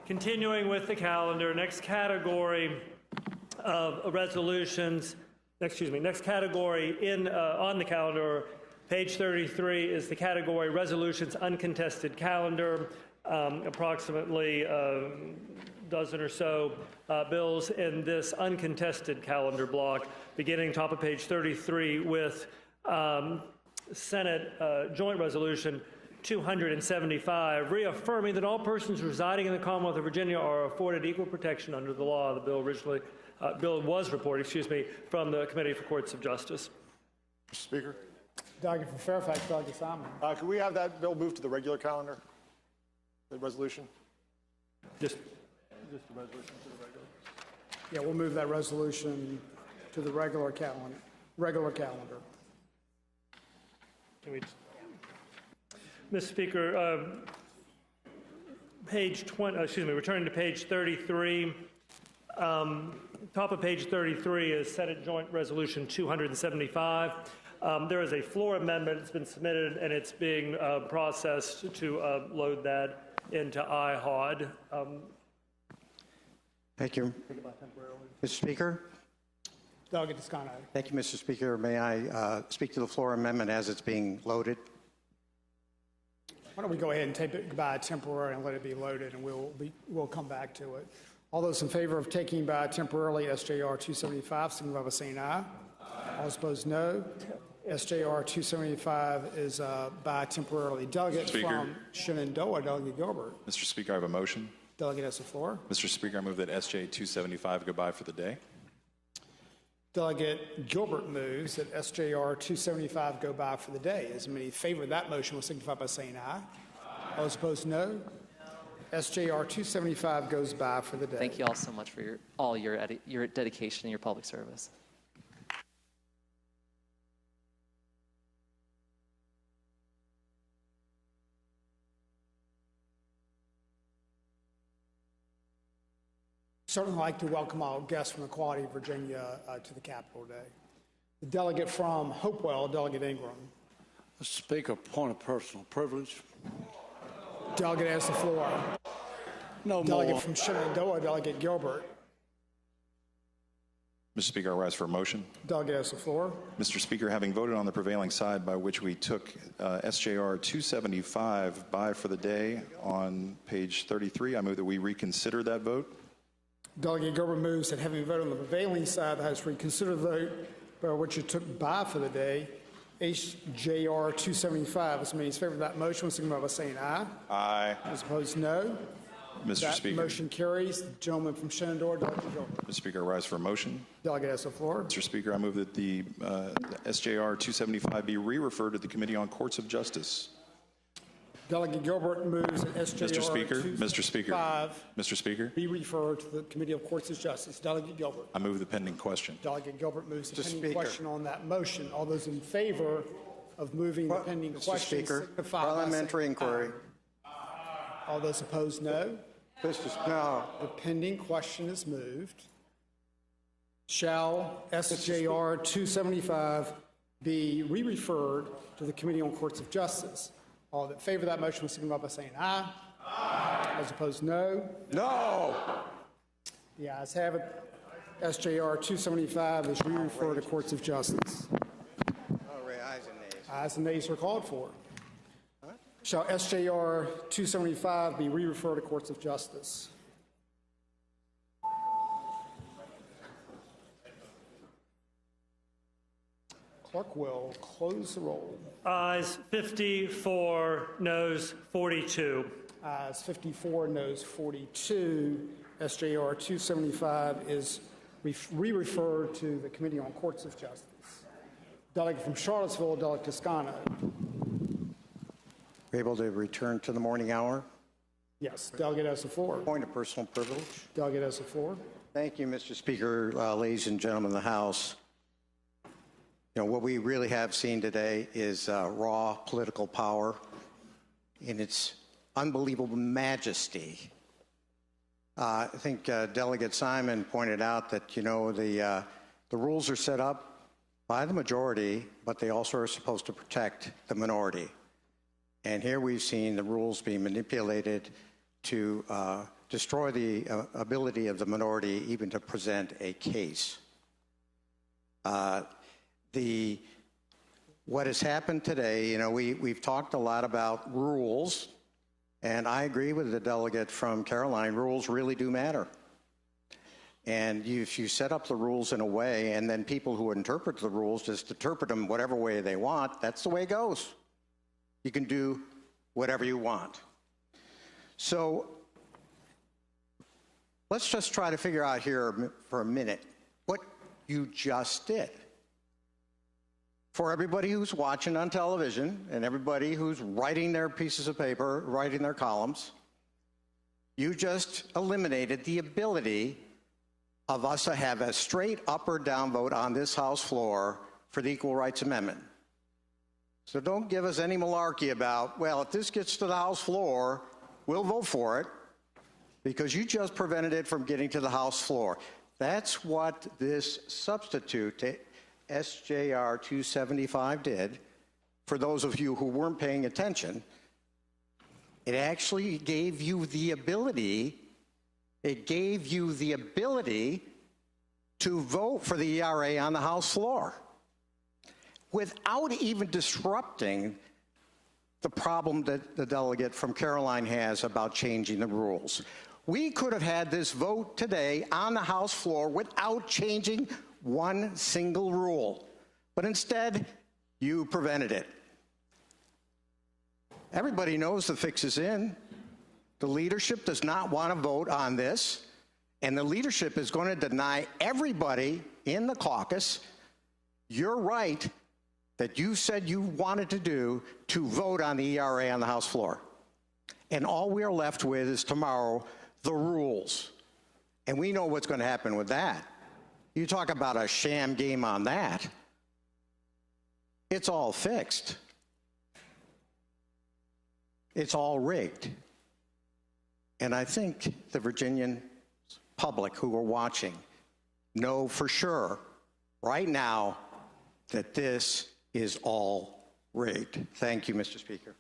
Continuing with the calendar, next category of resolutions, next category on the calendar, page 33 is the category resolutions uncontested calendar. Approximately a dozen or so bills in this uncontested calendar block, beginning top of page 33 with Senate Joint Resolution 275, reaffirming that all persons residing in the Commonwealth of Virginia are afforded equal protection under the law. The bill was reported, from the Committee for Courts of Justice. Mr. Speaker. Delegate from Fairfax, Delegate Simon. Can we have that bill moved to the regular calendar? The resolution? Just the resolution to the regular. Yeah, we'll move that resolution to the regular calendar. Mr. Speaker, returning to page 33. Top of page 33 is Senate Joint Resolution 275. There is a floor amendment that's been submitted, and it's being processed to load that into IHOD. Thank you. Mr. Speaker. Delegate Toscano. Thank you, Mr. Speaker. May I speak to the floor amendment as it's being loaded? Why don't we go ahead and take it by temporary and let it be loaded, and we'll come back to it. All those in favor of taking by temporarily SJR 275, signify by saying aye. All opposed, no. SJR 275 is by temporarily. Delegate from Shenandoah, Delegate Gilbert. Mr. Speaker, I have a motion. Delegate has the floor. Mr. Speaker, I move that SJ 275 go by for the day. Delegate Gilbert moves that SJR 275 go by for the day. As many favor that motion will signify by saying aye. All opposed, no. SJR 275 goes by for the day. Thank you all so much for your dedication and your public service. Certainly like to welcome our guests from the Quality of Virginia to the Capitol today. The delegate from Hopewell, Delegate Ingram. Mr. Speaker, point of personal privilege. Delegate has the floor. No Delegate more. from Shenandoah, Delegate Gilbert. Mr. Speaker, I rise for a motion. Delegate has the floor. Mr. Speaker, having voted on the prevailing side by which we took SJR 275 by for the day on page 33, I move that we reconsider that vote. Delegate Gilbert moves that having voted on the prevailing side, the House reconsider the vote by which it took by for the day, HJR 275. As many as favor of that motion will signify by saying aye. Aye. As opposed, no. Mr. That Speaker. motion carries. The gentleman from Shenandoah, Delegate Gilbert. Mr. Speaker, I rise for a motion. Delegate has the floor. Mr. Speaker, I move that the SJR 275 be re-referred to the Committee on Courts of Justice. Delegate Gilbert moves that SJR Mr. Speaker, 275 Mr. Speaker, be referred to the Committee of Courts of Justice. Delegate Gilbert. I move the pending question. Delegate Gilbert moves the Mr. pending Speaker. question on that motion. All those in favor of moving the pending Mr. question Speaker, signify by parliamentary saying inquiry. aye. All those opposed, no. No. The pending question is moved. Shall SJR 275 be re-referred to the Committee on Courts of Justice? All that favor that motion will signify by saying aye. Aye. As opposed, no. No. The ayes have it. SJR 275 is re-referred to Courts of Justice. Ayes and nays. Ayes and nays are called for. Shall SJR 275 be re-referred to Courts of Justice? Clerk will close the roll. Ayes 54, noes 42. Ayes 54, noes 42. SJR 275 is re-referred to the Committee on Courts of Justice. Delegate from Charlottesville, Delegate Toscano. We're able to return to the morning hour. Yes, delegate has the floor. Point of personal privilege. Delegate has the floor. Thank you, Mr. Speaker, ladies and gentlemen of the House. You know, what we really have seen today is raw political power in its unbelievable majesty. I think Delegate Simon pointed out that, you know, the rules are set up by the majority, but they also are supposed to protect the minority. And here we've seen the rules being manipulated to destroy the ability of the minority even to present a case. What has happened today, you know, we've talked a lot about rules, and I agree with the delegate from Caroline, rules really do matter. And if you set up the rules in a way, and then people who interpret the rules just interpret them whatever way they want, that's the way it goes. You can do whatever you want. So let's just try to figure out here for a minute what you just did. For everybody who's watching on television and everybody who's writing their pieces of paper, writing their columns, you just eliminated the ability of us to have a straight up or down vote on this House floor for the Equal Rights Amendment. So don't give us any malarkey about, well, if this gets to the House floor, we'll vote for it, because you just prevented it from getting to the House floor. That's what this substitute SJR 275 did. For those of you who weren't paying attention, it actually gave you the ability, to vote for the ERA on the House floor without even disrupting the problem that the delegate from Caroline has about changing the rules. We could have had this vote today on the House floor without changing one single rule, but instead you prevented it. Everybody knows the fix is in. The leadership does not want to vote on this, and the leadership is going to deny everybody in the caucus your right that you said you wanted to do to vote on the ERA on the House floor. And all we are left with is tomorrow the rules. And we know what's going to happen with that. You talk about a sham game on that. It's all fixed. It's all rigged. And I think the Virginian public who are watching know for sure right now that this is all rigged. Thank you, Mr. Speaker.